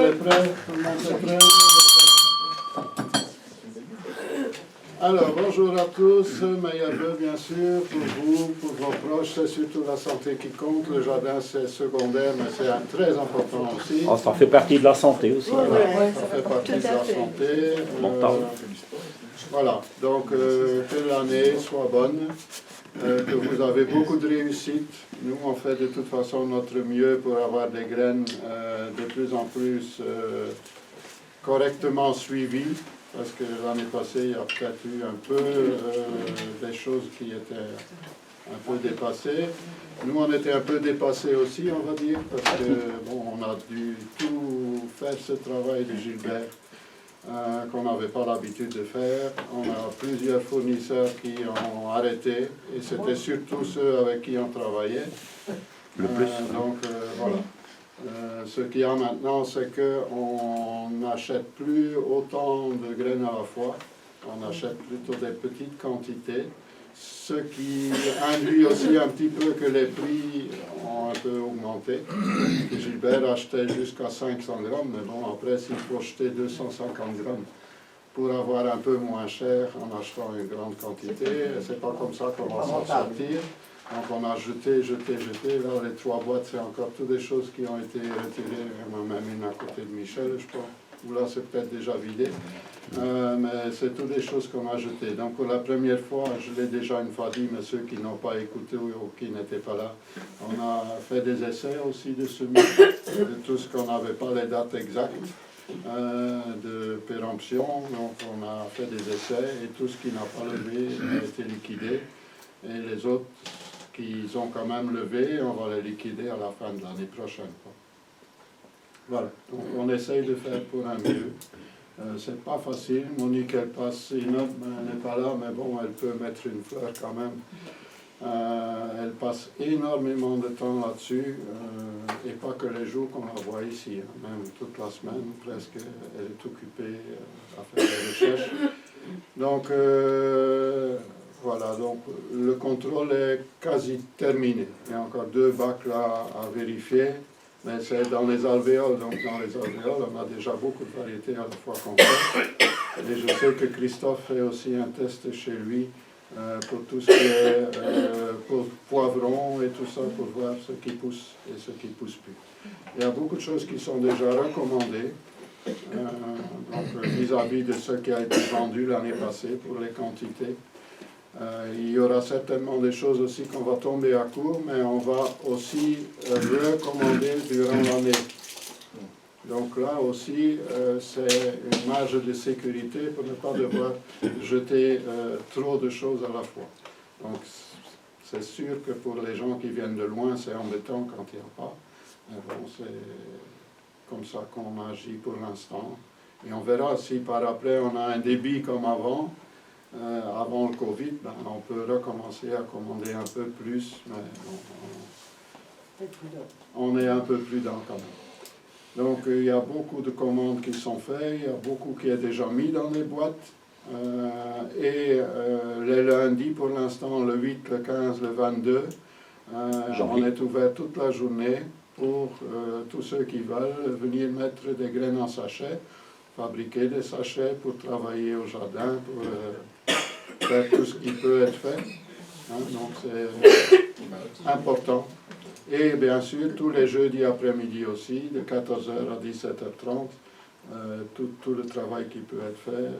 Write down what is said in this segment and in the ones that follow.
est prêt? Tout le monde est prêt? Alors, bonjour à tous, meilleurs vœux bien sûr pour vous, pour vos proches, c'est surtout la santé qui compte. Le jardin c'est secondaire, mais c'est très important aussi. Oh, ça fait partie de la santé aussi. Ça fait partie de la santé. Voilà, donc que l'année soit bonne, que vous avez beaucoup de réussite. Nous, on fait de toute façon notre mieux pour avoir des graines de plus en plus correctement suivies. Parce que l'année passée, il y a peut-être eu un peu des choses qui étaient un peu dépassées. Nous, on était un peu dépassés aussi, on va dire, parce que bon, on a dû tout faire ce travail de Gilbert qu'on n'avait pas l'habitude de faire. On a plusieurs fournisseurs qui ont arrêté, et c'était surtout ceux avec qui on travaillait. Donc voilà. Ce qu'il y a maintenant, c'est qu'on n'achète plus autant de graines à la fois, on achète plutôt des petites quantités, ce qui induit aussi un petit peu que les prix ont un peu augmenté. Gilbert achetait jusqu'à 500 grammes, mais bon, après, s'il faut acheter 250 grammes pour avoir un peu moins cher en achetant une grande quantité, c'est pas comme ça qu'on va s'en sortir. Donc on a jeté. Là, les 3 boîtes, c'est encore toutes des choses qui ont été retirées. On en a même une à côté de Michel, je crois. Ou là, c'est peut-être déjà vidé. Mais c'est toutes des choses qu'on a jetées. Donc pour la première fois, je l'ai déjà une fois dit, mais ceux qui n'ont pas écouté ou qui n'étaient pas là, on a fait des essais aussi de semis, de tout ce qu'on n'avait pas les dates exactes de péremption. Donc on a fait des essais et tout ce qui n'a pas levé a été liquidé. Et les autres qu'ils ont quand même levé, on va les liquider à la fin de l'année prochaine. Voilà, donc on essaye de faire pour un mieux. C'est pas facile, Monique elle passe, elle n'est pas là, mais bon, elle peut mettre une fleur quand même. Elle passe énormément de temps là-dessus, et pas que les jours qu'on la voit ici, hein, même toute la semaine presque, elle est occupée à faire des recherches. Donc, voilà, donc le contrôle est quasi terminé. Il y a encore 2 bacs là à vérifier, mais c'est dans les alvéoles. Donc dans les alvéoles, on a déjà beaucoup de variétés à la fois qu'on fait. Et je sais que Christophe fait aussi un test chez lui pour tout ce qui est pour poivrons et tout ça, pour voir ce qui pousse et ce qui ne pousse plus. Il y a beaucoup de choses qui sont déjà recommandées. Donc vis-à-vis de ce qui a été vendu l'année passée pour les quantités. Il y aura certainement des choses aussi qu'on va tomber à court, mais on va aussi recommander durant l'année. Donc là aussi, c'est une marge de sécurité pour ne pas devoir jeter trop de choses à la fois. Donc c'est sûr que pour les gens qui viennent de loin, c'est embêtant quand il n'y a pas. Mais bon, c'est comme ça qu'on agit pour l'instant. Et on verra si par après on a un débit comme avant. Avant le Covid, ben, on peut recommencer à commander un peu plus, mais on est un peu prudent quand même. Donc il y a beaucoup de commandes qui sont faites, il y a beaucoup qui est déjà mis dans les boîtes. Et les lundis pour l'instant, le 8, le 15, le 22, on est ouvert toute la journée pour tous ceux qui veulent venir mettre des graines en sachet, fabriquer des sachets pour travailler au jardin, pour faire tout ce qui peut être fait. Hein, donc c'est important. Et bien sûr, tous les jeudis après-midi aussi, de 14h à 17h30, tout le travail qui peut être fait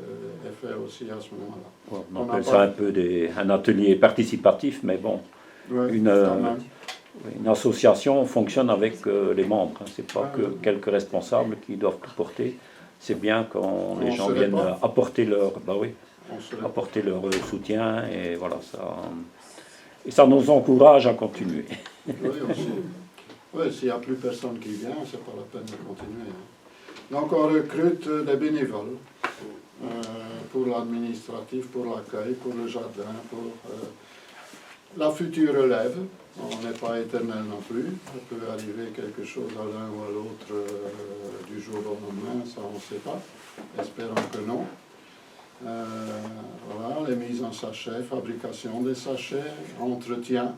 est fait aussi à ce moment-là. Ouais, on appelle ça un peu un atelier participatif, mais bon, ouais, une association fonctionne avec les membres. Ce n'est pas que quelques responsables qui doivent tout porter. C'est bien quand les gens viennent apporter leur, apporter leur soutien, et voilà, ça nous encourage à continuer. Oui, aussi. Oui, s'il n'y a plus personne qui vient, c'est pas la peine de continuer. Donc on recrute des bénévoles pour l'administratif, pour l'accueil, pour le jardin, pour la future relève. On n'est pas éternel non plus. Il peut arriver quelque chose à l'un ou à l'autre du jour au lendemain, ça on ne sait pas. Espérons que non. Voilà, les mises en sachet, fabrication des sachets, entretien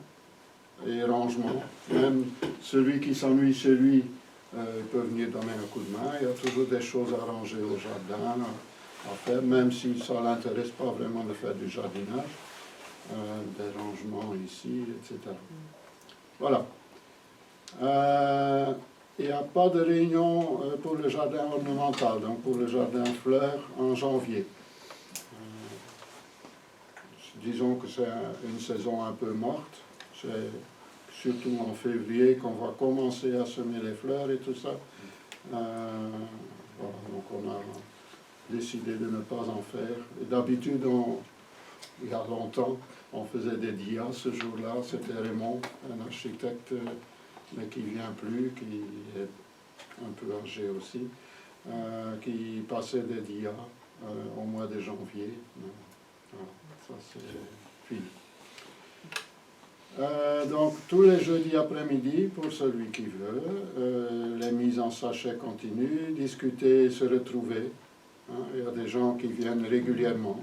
et rangement. Même celui qui s'ennuie chez lui ils peuvent venir donner un coup de main. Il y a toujours des choses à ranger au jardin, à faire, même si ça ne l'intéresse pas vraiment de faire du jardinage, des rangements ici, etc. Voilà. Il n'y a pas de réunion pour le jardin ornemental, donc pour le jardin fleurs en janvier. Disons que c'est une saison un peu morte. C'est surtout en février qu'on va commencer à semer les fleurs et tout ça. Voilà, donc on a décidé de ne pas en faire. D'habitude, il y a longtemps, on faisait des dias ce jour-là. C'était Raymond, un architecte, mais qui ne vient plus, qui est un peu âgé aussi, qui passait des dias au mois de janvier. Voilà, ça c'est fini. Donc tous les jeudis après-midi, pour celui qui veut, les mises en sachet continuent, discuter, se retrouver. Il y a des gens qui viennent régulièrement,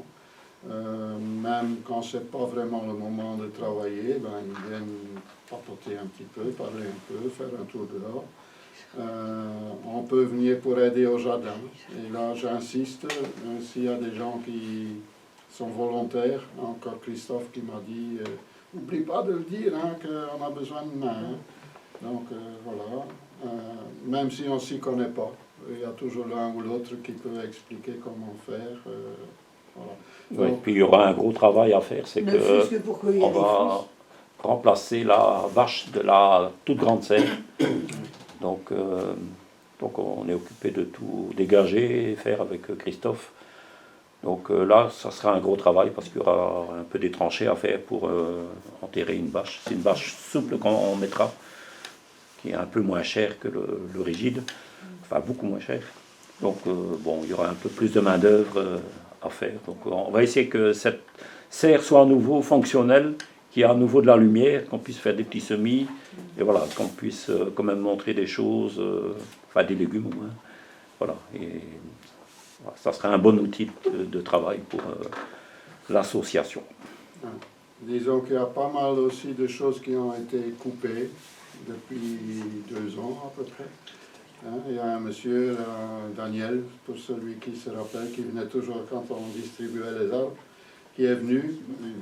même quand ce n'est pas vraiment le moment de travailler, ben, ils viennent papoter un petit peu, parler un peu, faire un tour dehors. On peut venir pour aider au jardin. Et là, j'insiste, s'il y a des gens qui sont volontaires, encore Christophe qui m'a dit, n'oublie pas de le dire, hein, qu'on a besoin de main. Hein. Donc voilà, même si on ne s'y connaît pas, il y a toujours l'un ou l'autre qui peut expliquer comment faire. Voilà. Oui, Donc, puis il y aura un gros travail à faire, c'est qu'on va remplacer la vache de la toute grande serre. Donc on est occupé de tout dégager et faire avec Christophe. Donc là, ça sera un gros travail parce qu'il y aura un peu des tranchées à faire pour enterrer une bâche. C'est une bâche souple qu'on mettra, qui est un peu moins chère que le rigide, enfin beaucoup moins cher. Donc bon, il y aura un peu plus de main d'œuvre à faire. Donc on va essayer que cette serre soit à nouveau fonctionnelle, qu'il y ait à nouveau de la lumière, qu'on puisse faire des petits semis, et voilà, qu'on puisse quand même montrer des choses, enfin des légumes au moins. Voilà, et voilà, ça sera un bon outil de travail pour l'association. Disons qu'il y a pas mal aussi de choses qui ont été coupées depuis 2 ans à peu près. Il y a un monsieur, Daniel, pour celui qui se rappelle, qui venait toujours quand on distribuait les arbres, qui est venu.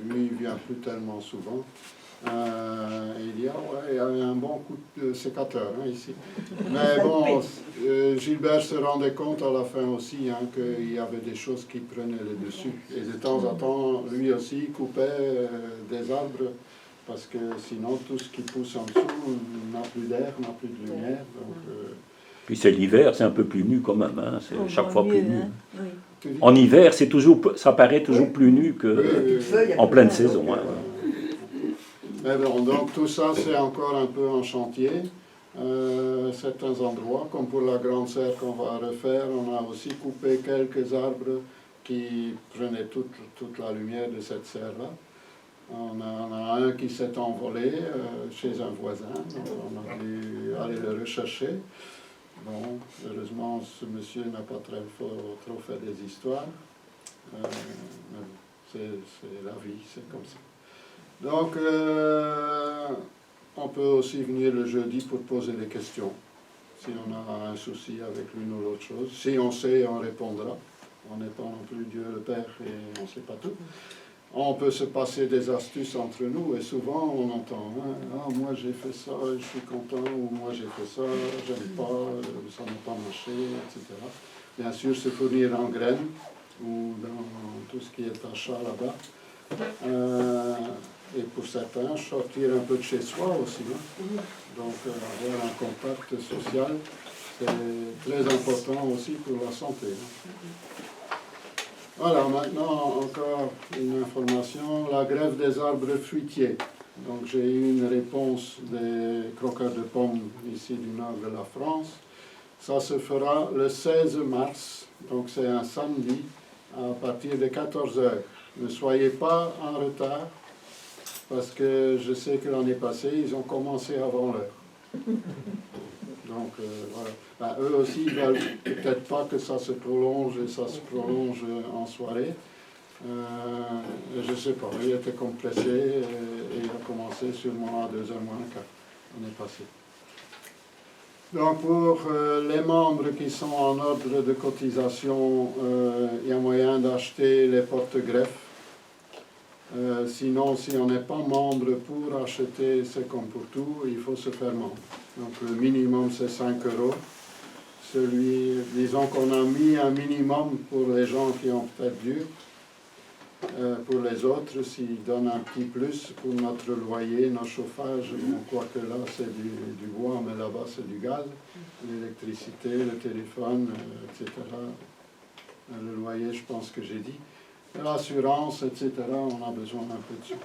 Lui, il ne vient plus tellement souvent. Il dit, ah ouais, il y a un bon coup de sécateur ici. Mais bon, Gilbert se rendait compte à la fin aussi qu'il y avait des choses qui prenaient le dessus. Et de temps en temps, lui aussi coupait des arbres, parce que sinon, tout ce qui pousse en dessous n'a plus d'air, n'a plus de lumière. Donc, puis c'est l'hiver, c'est un peu plus nu quand même, hein, c'est chaque fois plus nu. Hein. Oui. En hiver, c'est toujours, ça paraît toujours plus nu qu'en pleine saison. Hein. Mais bon, donc tout ça, c'est encore un peu en chantier. Certains endroits, comme pour la grande serre qu'on va refaire, on a aussi coupé quelques arbres qui prenaient toute la lumière de cette serre-là. On a un qui s'est envolé chez un voisin, donc on a dû aller le rechercher. Bon, heureusement, ce monsieur n'a pas trop fait des histoires. C'est la vie, c'est comme ça. Donc, on peut aussi venir le jeudi pour poser des questions, si on a un souci avec l'une ou l'autre chose. Si on sait, on répondra. On n'est pas non plus Dieu le Père et on ne sait pas tout. On peut se passer des astuces entre nous et souvent on entend ah, moi j'ai fait ça, je suis content, ou moi j'ai fait ça, j'aime pas, ça n'a pas marché, etc. Bien sûr, se fournir en graines ou dans tout ce qui est achat là-bas. Et pour certains, sortir un peu de chez soi aussi. Donc avoir un contact social, c'est très important aussi pour la santé. Voilà, maintenant encore une information, la grève des arbres fruitiers. Donc j'ai eu une réponse des croqueurs de pommes ici du nord de la France. Ça se fera le 16 mars, donc c'est un samedi, à partir de 14 h. Ne soyez pas en retard, parce que je sais que l'année passée, ils ont commencé avant l'heure. Donc voilà. Ben, eux aussi, ils ne veulent peut-être pas que ça se prolonge et ça se prolonge en soirée. Je ne sais pas, il était compressé et il a commencé sûrement à 2 h moins le quart. On est passé. Donc pour les membres qui sont en ordre de cotisation, il y a moyen d'acheter les porte-greffes. Sinon, si on n'est pas membre pour acheter, c'est comme pour tout, il faut se faire membre. Donc le minimum c'est 5 €. Disons qu'on a mis un minimum pour les gens qui ont peut-être dur. Pour les autres, s'ils donnent un petit plus pour notre loyer, notre chauffage, bon, quoique là c'est du bois, mais là-bas c'est du gaz, l'électricité, le téléphone, etc. Le loyer, je pense que j'ai dit. L'assurance, etc., on a besoin un peu de ça.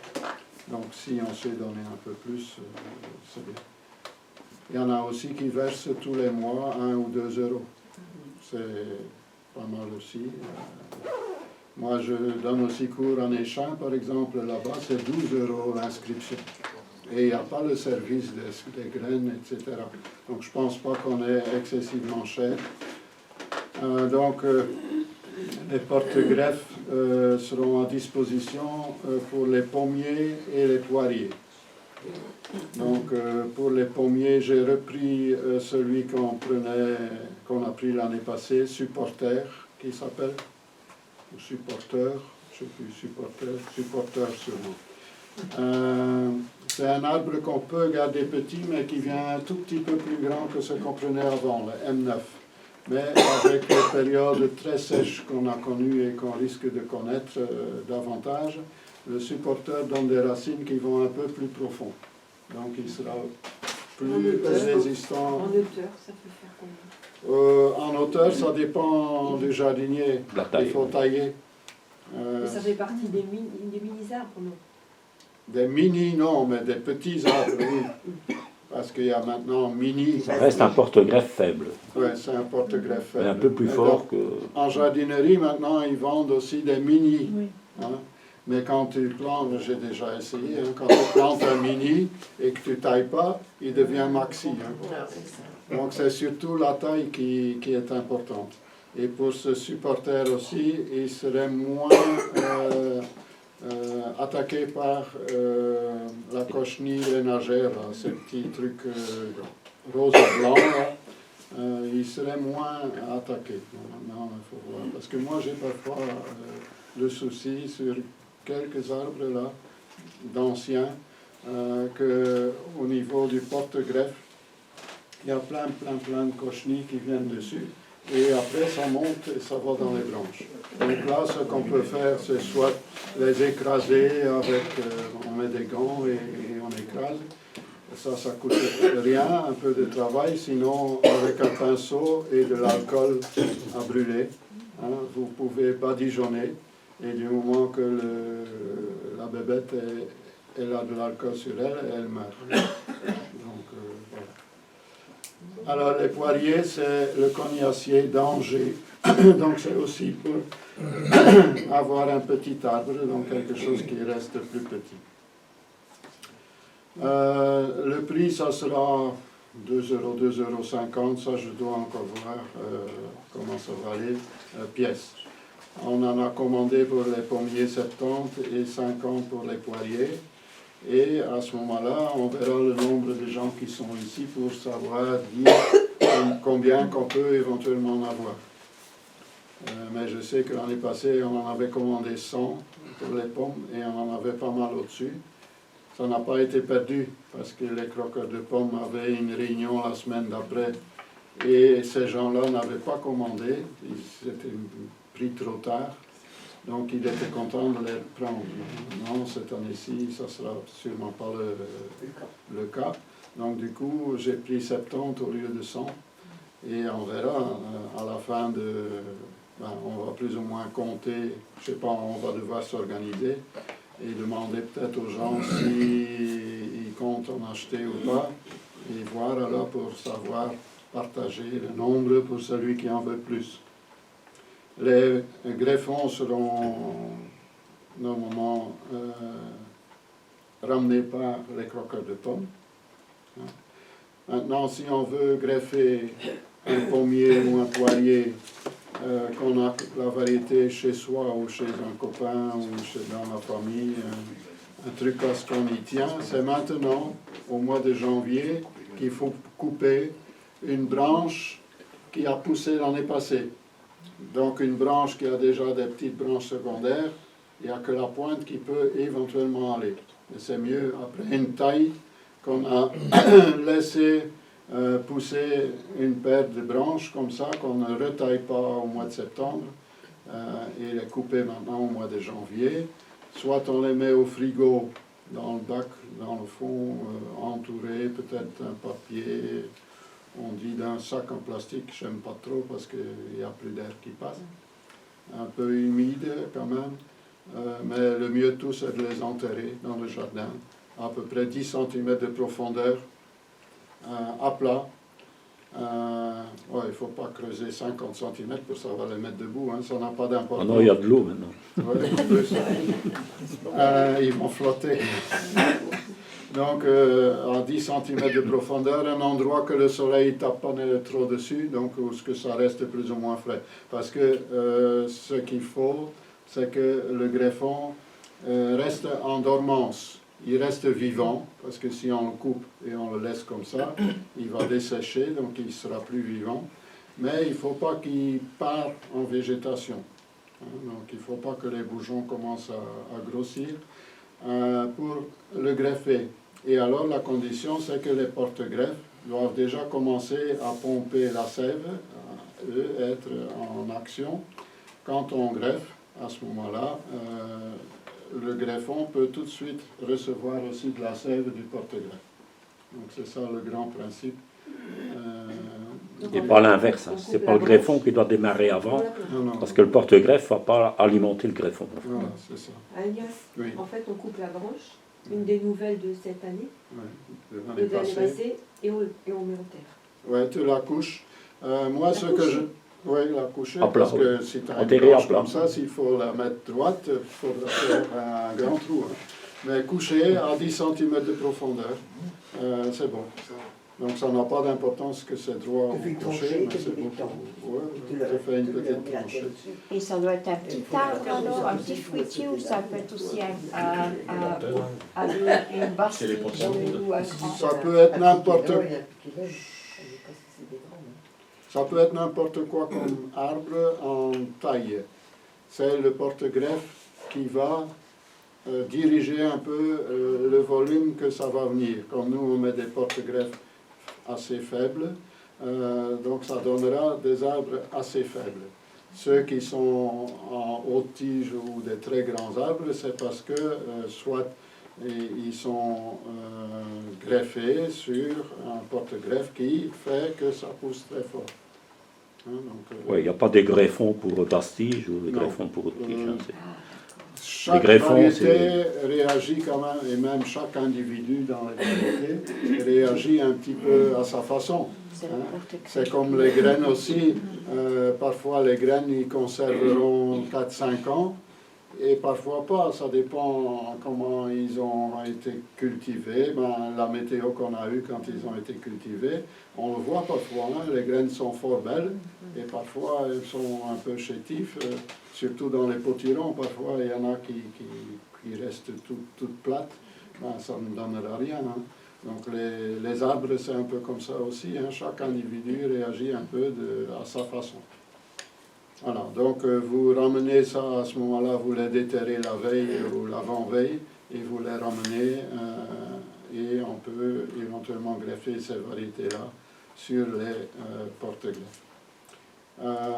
Donc si on sait donner un peu plus, c'est bien. Il y en a aussi qui versent tous les mois 1 ou 2 €. C'est pas mal aussi. Moi, je donne aussi cours en échange, par exemple, là-bas, c'est 12 € l'inscription. Et il n'y a pas le service des graines, etc. Donc, je ne pense pas qu'on est excessivement cher. Les porte-greffes seront à disposition pour les pommiers et les poiriers. Donc, pour les pommiers, j'ai repris celui qu'on a pris l'année passée, Supporter, qui s'appelle. Ou supporter, je ne sais plus, supporter sûrement. C'est un arbre qu'on peut garder petit, mais qui vient un tout petit peu plus grand que ce qu'on prenait avant, le M9. Mais avec les périodes très sèches qu'on a connues et qu'on risque de connaître davantage, le supporter donne des racines qui vont un peu plus profond. Donc il sera plus résistant. En hauteur, ça peut faire combien? En hauteur, ça dépend du jardinier. Il faut tailler. Ça fait partie des mini-arbres, non? Des mini, non, mais des petits arbres, oui. Parce qu'il y a maintenant mini. Ça reste un porte-greffe faible. Oui, c'est un porte-greffe faible. Mais un peu plus fort que... En jardinerie, maintenant, ils vendent aussi des mini. Oui. Hein? Mais quand tu plantes, j'ai déjà essayé, hein, quand tu plantes un mini et que tu ne tailles pas, il devient maxi. Hein. Donc c'est surtout la taille qui est importante. Et pour ce supporter aussi, il serait moins attaqué par la cochenille ménagère, ces petits trucs rose et blanc. Il serait moins attaqué. Maintenant, il faut voir. Parce que moi, j'ai parfois le souci sur quelques arbres là, d'anciens, qu'au niveau du porte-greffe, il y a plein de cochenilles qui viennent dessus, et après ça monte et ça va dans les branches. Donc là, ce qu'on peut faire, c'est soit les écraser avec, on met des gants et on écrase. Ça coûte rien, un peu de travail, sinon avec un pinceau et de l'alcool à brûler, hein, vous pouvez badigeonner. Et du moment que la bébête elle a de l'alcool sur elle, elle meurt. Donc, voilà. Alors, les poiriers, c'est le cognacier d'Angers. Donc, c'est aussi pour avoir un petit arbre, donc quelque chose qui reste plus petit. Le prix, ça sera 2 €, 2,50 €. Ça, je dois encore voir comment ça va aller, pièce. On en a commandé pour les pommiers 70 et 50 pour les poiriers. Et à ce moment-là, on verra le nombre de gens qui sont ici pour savoir dire combien qu'on peut éventuellement en avoir. Mais je sais que l'année passée, on en avait commandé 100 pour les pommes et on en avait pas mal au-dessus. Ça n'a pas été perdu parce que les croqueurs de pommes avaient une réunion la semaine d'après et ces gens-là n'avaient pas commandé. C'était pris trop tard, donc il était content de les prendre. Non, cette année-ci, ça ne sera sûrement pas le cas. Donc du coup, j'ai pris 70 au lieu de 100, et on verra à la fin on va plus ou moins compter, je ne sais pas, on va devoir s'organiser et demander peut-être aux gens s'ils comptent en acheter ou pas, et voir alors pour savoir partager le nombre pour celui qui en veut plus. Les greffons seront normalement ramenés par les croqueurs de pommes. Maintenant, si on veut greffer un pommier ou un poirier, qu'on a la variété chez soi ou chez un copain ou dans la famille, un truc à ce qu'on y tient, c'est maintenant, au mois de janvier, qu'il faut couper une branche qui a poussé l'année passée. Donc une branche qui a déjà des petites branches secondaires, il n'y a que la pointe qui peut éventuellement aller. Et c'est mieux après une taille qu'on a laissé pousser une paire de branches comme ça, qu'on ne retaille pas au mois de septembre et les couper maintenant au mois de janvier. Soit on les met au frigo dans le bac, dans le fond, entouré peut-être d'un papier, on dit d'un sac en plastique, j'aime pas trop parce qu'il n'y a plus d'air qui passe. Un peu humide quand même, mais le mieux de tout c'est de les enterrer dans le jardin, à peu près 10 cm de profondeur, à plat. Ouais, il ne faut pas creuser 50 cm pour savoir les mettre debout, hein, ça n'a pas d'importance. Ah non, il y a de l'eau maintenant. Ouais, en plus, ils vont flotter. Donc, à 10 cm de profondeur, un endroit que le soleil ne tape pas trop dessus, donc où ce que ça reste plus ou moins frais. Parce que ce qu'il faut, c'est que le greffon reste en dormance. Il reste vivant, parce que si on le coupe et on le laisse comme ça, il va dessécher, donc il ne sera plus vivant. Mais il ne faut pas qu'il parte en végétation. Donc il ne faut pas que les bourgeons commencent à grossir pour le greffer. Et alors la condition, c'est que les porte-greffes doivent déjà commencer à pomper la sève, eux être en action. Quand on greffe, à ce moment-là, le greffon peut tout de suite recevoir aussi de la sève du porte-greffe. Donc c'est ça le grand principe. Et pas l'inverse, hein. C'est pas le greffon qui doit démarrer avant, parce que le porte-greffe ne va pas alimenter le greffon. Voilà, c'est ça. Oui. En fait, on coupe la branche, une des nouvelles de cette année, de l'année passée, et on met en terre. Oui, tu la couches. Moi, ce que je... Oui, la coucher, parce que si tu as une branche comme ça, s'il faut la mettre droite, il faudra faire un grand trou. Hein. Mais coucher à 10 cm de profondeur, c'est bon. Donc ça n'a pas d'importance que c'est droit ou couché, mais c'est beaucoup. Ouais, tu fais une petite tranchée. Et ça doit être un petit arbre alors, un petit fruitier, ou ça peut être aussi une bastille ou un grand. Ça peut être n'importe Ça peut être n'importe quoi comme arbre en taille. C'est le porte-greffe qui va diriger un peu le volume que ça va venir. Comme nous, on met des porte-greffes assez faibles, donc ça donnera des arbres assez faibles. Ceux qui sont en haute tige ou des très grands arbres, c'est parce que soit ils sont greffés sur un porte-greffe qui fait que ça pousse très fort. Hein, oui, il n'y a pas des greffons pour bastige ou des greffons pour haute tige. Chaque variété réagit quand même, et même chaque individu dans les variétés réagit un petit peu à sa façon. Hein. C'est comme les graines aussi. Parfois les graines ils conserveront 4-5 ans. Et parfois pas, ça dépend comment ils ont été cultivés. Ben, la météo qu'on a eue quand ils ont été cultivés, on le voit parfois, hein, les graines sont fort belles et parfois elles sont un peu chétives, surtout dans les potirons, parfois il y en a qui restent toutes plates, ben, ça ne donnera rien. Hein. Donc les arbres c'est un peu comme ça aussi, hein, chaque individu réagit un peu à sa façon. Voilà, donc vous ramenez ça à ce moment-là, vous les déterrez la veille ou l'avant-veille et vous les ramenez et on peut éventuellement greffer ces variétés-là sur les porte-greffes.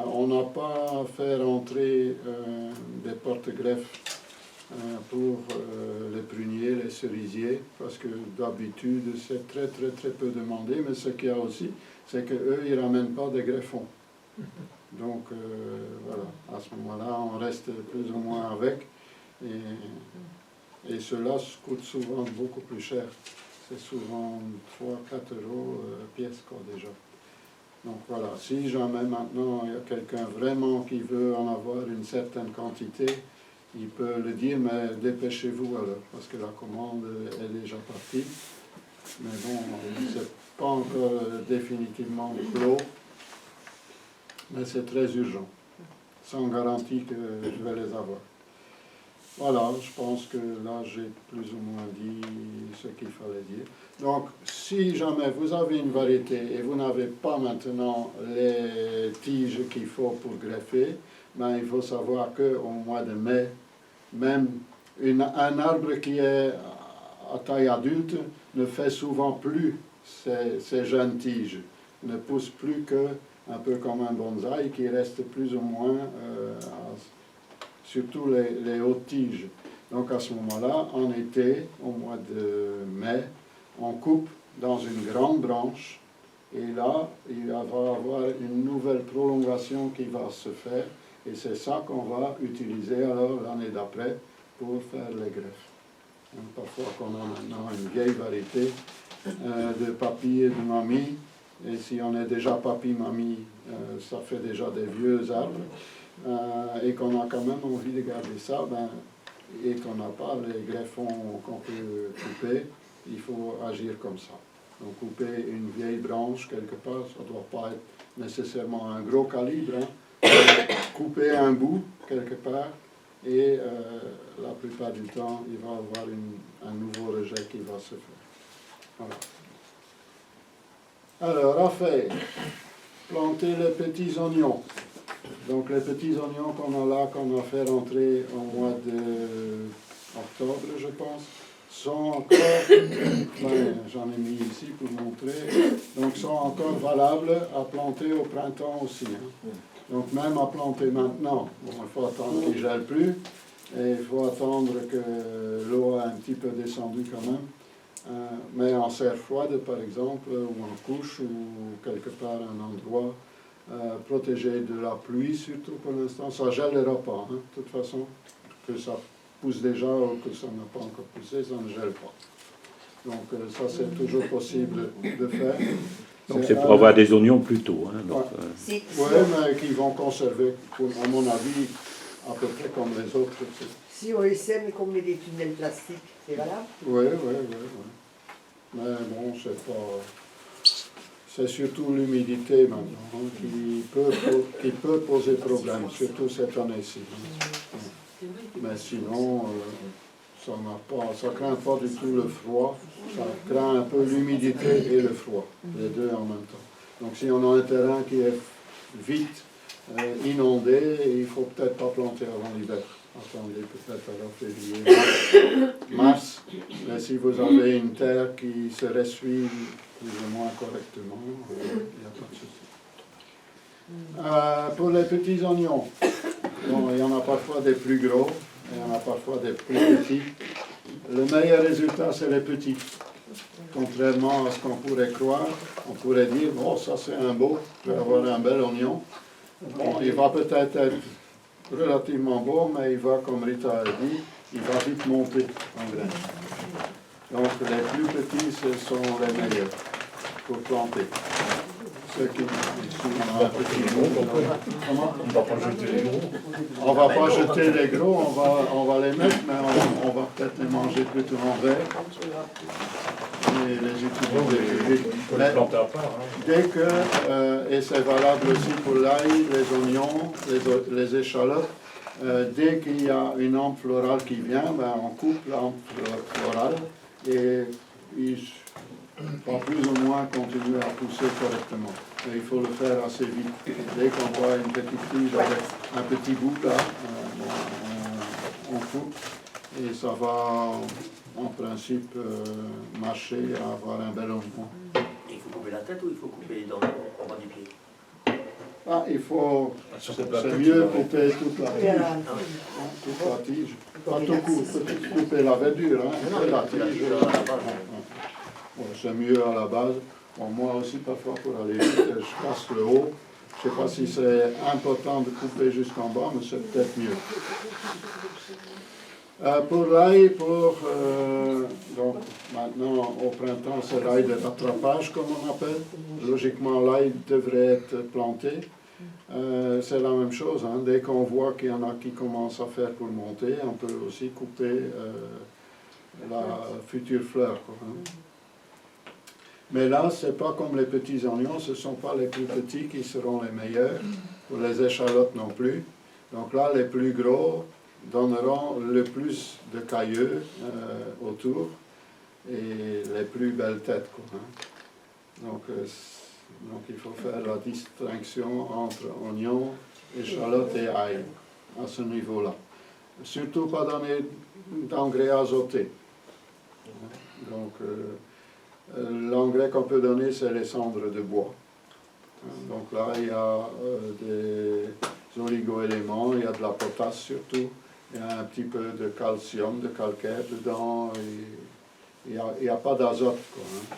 On n'a pas fait rentrer des porte-greffes pour les pruniers, les cerisiers, parce que d'habitude c'est très peu demandé, mais ce qu'il y a aussi, c'est qu'eux ils ne ramènent pas des greffons. Donc voilà, à ce moment-là, on reste plus ou moins avec. Et cela coûte souvent beaucoup plus cher. C'est souvent 3-4 euros pièce quoi, déjà. Donc voilà, si jamais maintenant il y a quelqu'un vraiment qui veut en avoir une certaine quantité, il peut le dire, mais dépêchez-vous alors, parce que la commande est déjà partie. Mais bon, c'est pas encore définitivement clos. Mais c'est très urgent, sans garantie que je vais les avoir. Voilà, je pense que là j'ai plus ou moins dit ce qu'il fallait dire. Donc, si jamais vous avez une variété et vous n'avez pas maintenant les tiges qu'il faut pour greffer, ben, il faut savoir qu'au mois de mai, même un arbre qui est à taille adulte ne fait souvent plus ces jeunes tiges, ne pousse plus que un peu comme un bonsaï qui reste plus ou moins, surtout les hautes tiges. Donc à ce moment-là, en été, au mois de mai, on coupe dans une grande branche et là, il va y avoir une nouvelle prolongation qui va se faire et c'est ça qu'on va utiliser alors l'année d'après pour faire les greffes. Donc, parfois qu'on a maintenant une vieille variété de papy et de mamie, et si on est déjà papy-mamie, ça fait déjà des vieux arbres, et qu'on a quand même envie de garder ça, ben, et qu'on n'a pas les greffons qu'on peut couper, il faut agir comme ça. Donc couper une vieille branche quelque part, ça ne doit pas être nécessairement un gros calibre, hein. Couper un bout quelque part, et la plupart du temps, il va y avoir un nouveau rejet qui va se faire. Voilà. Alors, à faire, planter les petits oignons. Donc les petits oignons qu'on a là, qu'on a fait rentrer au mois d'octobre, je pense, sont encore, j'en ai mis ici pour montrer, donc sont encore valables à planter au printemps aussi. Hein. Donc même à planter maintenant, bon, il faut attendre qu'il ne gèle plus, et il faut attendre que l'eau a un petit peu descendu quand même. Mais en serre froide par exemple, ou en couche, ou quelque part un endroit protégé de la pluie surtout pour l'instant, ça ne gèlera pas, hein, de toute façon, que ça pousse déjà ou que ça n'a pas encore poussé, ça ne gèle pas. Donc ça c'est toujours possible de faire. Donc c'est pour avoir des oignons plus tôt. Hein, oui, mais qui vont conserver, à mon avis, à peu près comme les autres. Si on les sème et qu'on met des tunnels plastiques, c'est valable? Oui. Mais bon, c'est pas... C'est surtout l'humidité maintenant hein, qui peut poser problème, surtout cette année-ci. Hein. Mais sinon, ça ne craint pas du tout le froid, ça craint un peu l'humidité et le froid, les deux en même temps. Donc si on a un terrain qui est vite inondé, il ne faut peut-être pas planter avant l'hiver. Attendez peut-être alors février, mars. Mais si vous avez une terre qui se ressuit plus ou moins correctement, il n'y a pas de souci. Pour les petits oignons, bon, il y en a parfois des plus gros, il y en a parfois des plus petits. Le meilleur résultat, c'est les petits. Contrairement à ce qu'on pourrait croire, on pourrait dire, bon, ça c'est un beau, je vais avoir un bel oignon. Bon, il va peut-être être relativement beau, mais il va, comme Rita a dit, il va vite monter en graine. Donc les plus petits, ce sont les meilleurs pour planter. Ceux qui ici, on a un petit bout. Comment? On ne va pas jeter les gros. On ne va pas jeter les gros, on va les mettre, mais on va peut-être les manger plutôt en verre. Et les utiliser. Mais dès que, et c'est valable aussi pour l'ail, les oignons, les échalotes, dès qu'il y a une hampe florale qui vient, ben on coupe la hampe florale et il va plus ou moins continuer à pousser correctement. Mais il faut le faire assez vite. Dès qu'on voit une petite tige avec un petit bout là, on coupe et ça va en principe marcher et avoir un bel oignon. Il faut couper la tête ou il faut couper les dents en bas du pied? Ah, il faut, c'est mieux couper toute la tige, toute la tige. Pas tout couper la verdure, hein, la tige. Bon, c'est mieux à la base. Bon, moi aussi, parfois, pour aller vite, je casse le haut. Je ne sais pas si c'est important de couper jusqu'en bas, mais c'est peut-être mieux. Pour l'ail, donc maintenant au printemps, c'est l'ail de rattrapage comme on appelle. Logiquement, l'ail devrait être planté. C'est la même chose, hein. Dès qu'on voit qu'il y en a qui commencent à faire pour monter, on peut aussi couper la future fleur, quoi, hein. Mais là, ce n'est pas comme les petits oignons, ce ne sont pas les plus petits qui seront les meilleurs, pour les échalotes non plus. Donc là, les plus gros, donneront le plus de cailleux autour et les plus belles têtes, quoi, hein. Donc il faut faire la distinction entre oignons, échalotes et ail à ce niveau-là. Surtout pas donner d'engrais azotés. Donc l'engrais qu'on peut donner, c'est les cendres de bois. Donc là, il y a des oligo-éléments, il y a de la potasse surtout, il y a un petit peu de calcium, de calcaire dedans, et il n'y a pas d'azote, quoi, hein.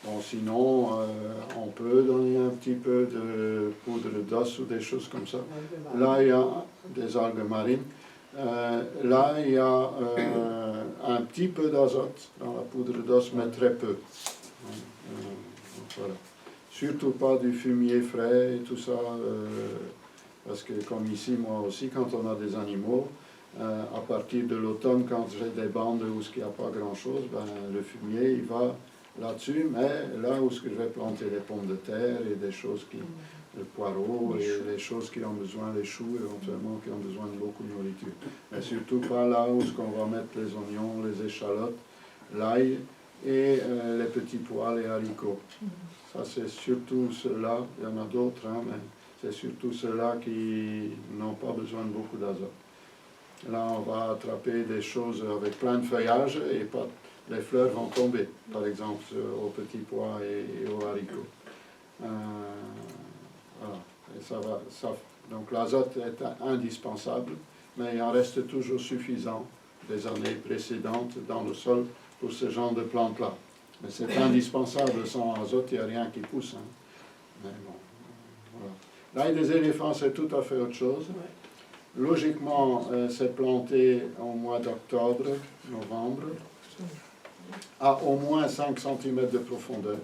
Bon, sinon, on peut donner un petit peu de poudre d'os ou des choses comme ça. Là, il y a des algues marines. Là, il y a un petit peu d'azote dans la poudre d'os, mais très peu. Voilà. Surtout pas du fumier frais et tout ça, parce que comme ici, moi aussi, quand on a des animaux, à partir de l'automne, quand j'ai des bandes où il n'y a pas grand-chose, ben, le fumier, il va là-dessus, mais là où je vais planter des pommes de terre et des choses qui, le poireau et les choses qui ont besoin, les choux éventuellement, qui ont besoin de beaucoup de nourriture. Mais surtout pas là où on va mettre les oignons, les échalotes, l'ail et les petits pois, les haricots. Ça c'est surtout ceux-là, il y en a d'autres, hein, mais c'est surtout ceux-là qui n'ont pas besoin de beaucoup d'azote. Là on va attraper des choses avec plein de feuillage et pas, les fleurs vont tomber, par exemple aux petits pois et aux haricots. Voilà. Et donc l'azote est indispensable, mais il en reste toujours suffisant des années précédentes dans le sol pour ce genre de plantes-là. Mais c'est indispensable, sans azote, il n'y a rien qui pousse, hein. Mais bon, voilà. L'ail des éléphants, c'est tout à fait autre chose. Logiquement, c'est planté au mois d'octobre, novembre, à au moins 5 cm de profondeur,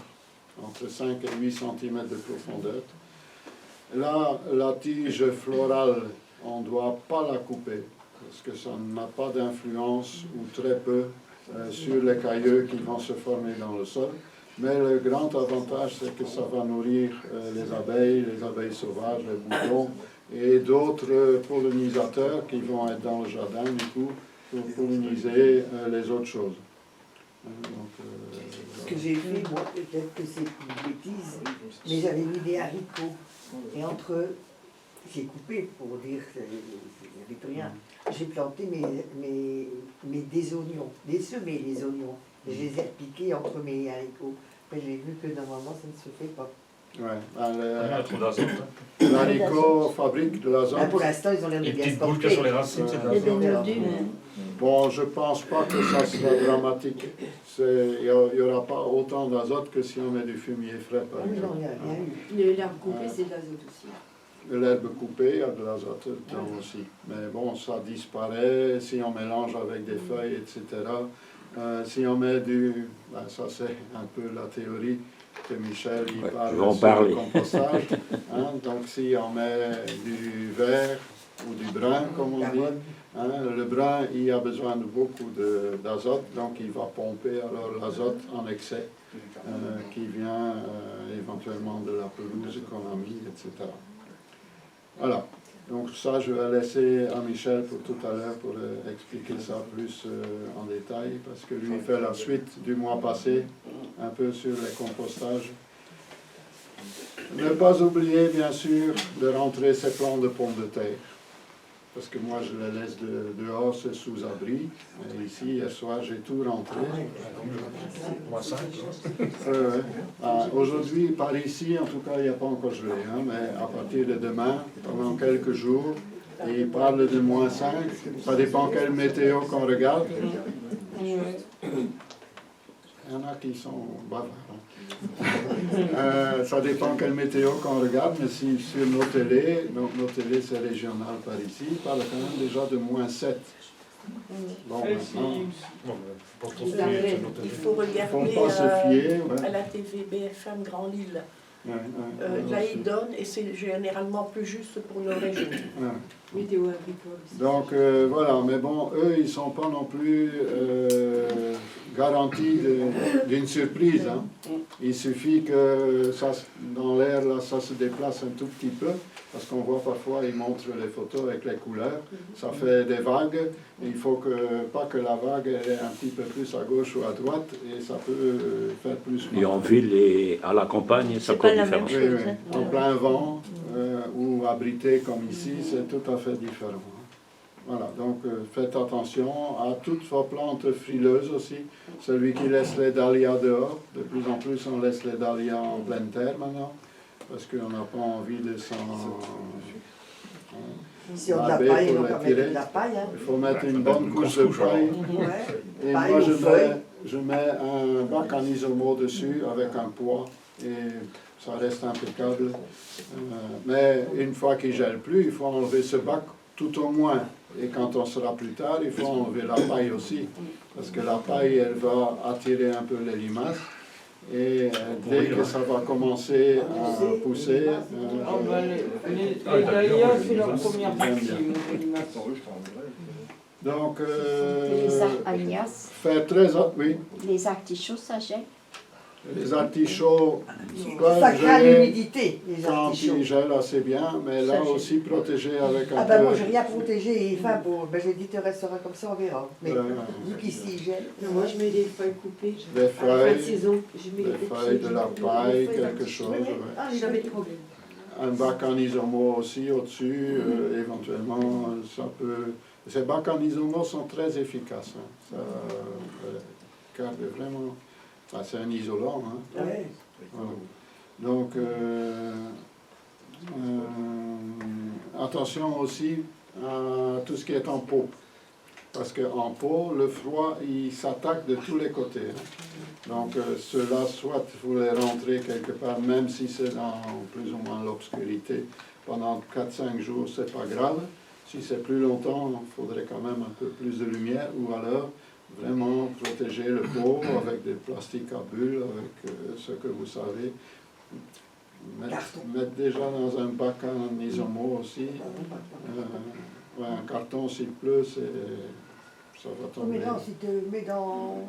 entre 5 et 8 cm de profondeur. Là, la tige florale, on ne doit pas la couper, parce que ça n'a pas d'influence, ou très peu, sur les cailleux qui vont se former dans le sol. Mais le grand avantage, c'est que ça va nourrir les abeilles sauvages, les boutons, et d'autres pollinisateurs qui vont être dans le jardin, du coup, pour polliniser les autres choses. Ce que j'ai fait, moi, peut-être que c'est une bêtise, mais j'avais mis des haricots. Et entre eux, j'ai coupé pour dire qu'il n'y avait plus rien. J'ai planté des oignons, des semés des oignons. Je les ai piqués entre mes haricots. Mais j'ai vu que normalement ça ne se fait pas. Ouais, l'haricot fabrique de l'azote. Pour l'instant, ils ont l'air de bien se porter. Sur les racines, c'est de Il y a des l'azote. mildiou. Bon, je ne pense pas que ça soit dramatique. Il n'y aura pas autant d'azote que si on met du fumier frais, par Oui, non, exemple. il n'y a rien eu. L'herbe coupée, c'est de l'azote aussi. L'herbe coupée, il y a de l'azote dedans aussi. Mais bon, ça disparaît si on mélange avec des feuilles, etc. Si on met du... Ben, ça, c'est un peu la théorie que Michel il parle sur le compostage. Hein, donc, si on met du vert ou du brun, comme on dit, hein, le brun, il a besoin de beaucoup d'azote, donc il va pomper alors l'azote en excès, qui vient éventuellement de la pelouse qu'on a mis, etc. Voilà, donc ça je vais laisser à Michel pour tout à l'heure pour expliquer ça plus en détail, parce que lui fait la suite du mois passé, un peu sur les compostages. Ne pas oublier bien sûr de rentrer ses plants de pommes de terre, parce que moi je les laisse dehors, c'est sous abri, et ici hier soir j'ai tout rentré. Moi 5. Aujourd'hui, par ici, en tout cas, il n'y a pas encore gelé, hein, mais à partir de demain, pendant quelques jours, et il parle de -5, ça dépend quelle météo qu'on regarde. Il y en a qui sont bavards. Hein. Ça dépend quelle météo qu'on regarde, mais si sur nos télés, donc nos télés c'est régional par ici, il parle quand même déjà de -7. Bon, maintenant, Pour Il Il faut regarder faut pas se fier, ouais. à la TV BFM Grand Lille. Là, ils donnent et c'est généralement plus juste pour nos régions. Météo agricole. Donc voilà, mais bon, eux, ils ne sont pas non plus garantis d'une surprise. Hein. Il suffit que ça, dans l'air, là, ça se déplace un tout petit peu, parce qu'on voit parfois, ils montrent les photos avec les couleurs, ça fait des vagues, et il faut pas que la vague est un petit peu plus à gauche ou à droite, et ça peut faire plus mal. Et en ville et à la campagne, ça C'est pas peut la différent. même Oui, chose. oui. En plein vent ou abrité comme ici, c'est tout à fait différent. Voilà, donc faites attention à toutes vos plantes frileuses aussi. Celui qui laisse les dahlias dehors, de plus en plus on laisse les dahlias en pleine terre maintenant, parce qu'on n'a pas envie de s'en... Si on a de la paille, on va mettre de la paille. Hein. Il faut mettre une bonne couche de paille. Ouais. Et Paille moi, aux je mets un bac en isomo dessus avec un poids et ça reste impeccable. Mais une fois qu'il ne gèle plus, il faut enlever ce bac tout au moins. Et quand on sera plus tard, il faut enlever la paille aussi. Parce que la paille, elle va attirer un peu les limaces. Et dès que ça va commencer à pousser, Les dahlias, c'est la première partie. donc, Les Agnès, faire très attention. Oui, les artichauts, ça gèle. les artichauts, Ça craint l'humidité, les quand artichauts. ils gèlent assez bien, mais là aussi protéger avec un Ah ben peu... moi j'ai rien protégé, enfin bon, ben j'ai dit tu resteras comme ça, on verra. Mais vu qu'ici il gèle. Moi, je mets des feuilles coupées. Des À la fin de feuilles, saison, je mets des feuilles, de la paille, quelque chose. Ouais. Ah, jamais de problème. Un bac en isomo aussi au-dessus, éventuellement, ça peut... Ces bacs en isomo sont très efficaces. Hein. Ça garde vraiment... Ah, c'est un isolant. Hein. Ouais. Voilà. Donc, attention aussi à tout ce qui est en pot. Parce qu'en pot, le froid, il s'attaque de tous les côtés. Hein. Donc, ceux-là, soit vous les rentrez quelque part, même si c'est dans plus ou moins l'obscurité, pendant 4-5 jours, c'est pas grave. Si c'est plus longtemps, il faudrait quand même un peu plus de lumière, ou alors vraiment protéger le pot avec des plastiques à bulles, avec ce que vous savez. Mettre déjà dans un bac en isomo aussi. Ouais, un carton s'il pleut, ça va tomber. Mais non, si tu mets dans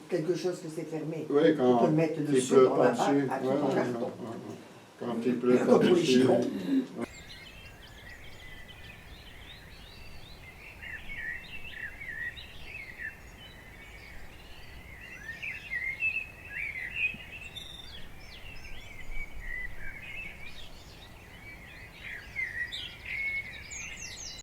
quelque chose que c'est fermé, Oui, tu quand peux le mettre il dessus pleut dans la pas dessus. bac, Ouais, ton ouais, carton. ouais. Quand il pleut pas Comme pour les dessus. chiffons. Ouais,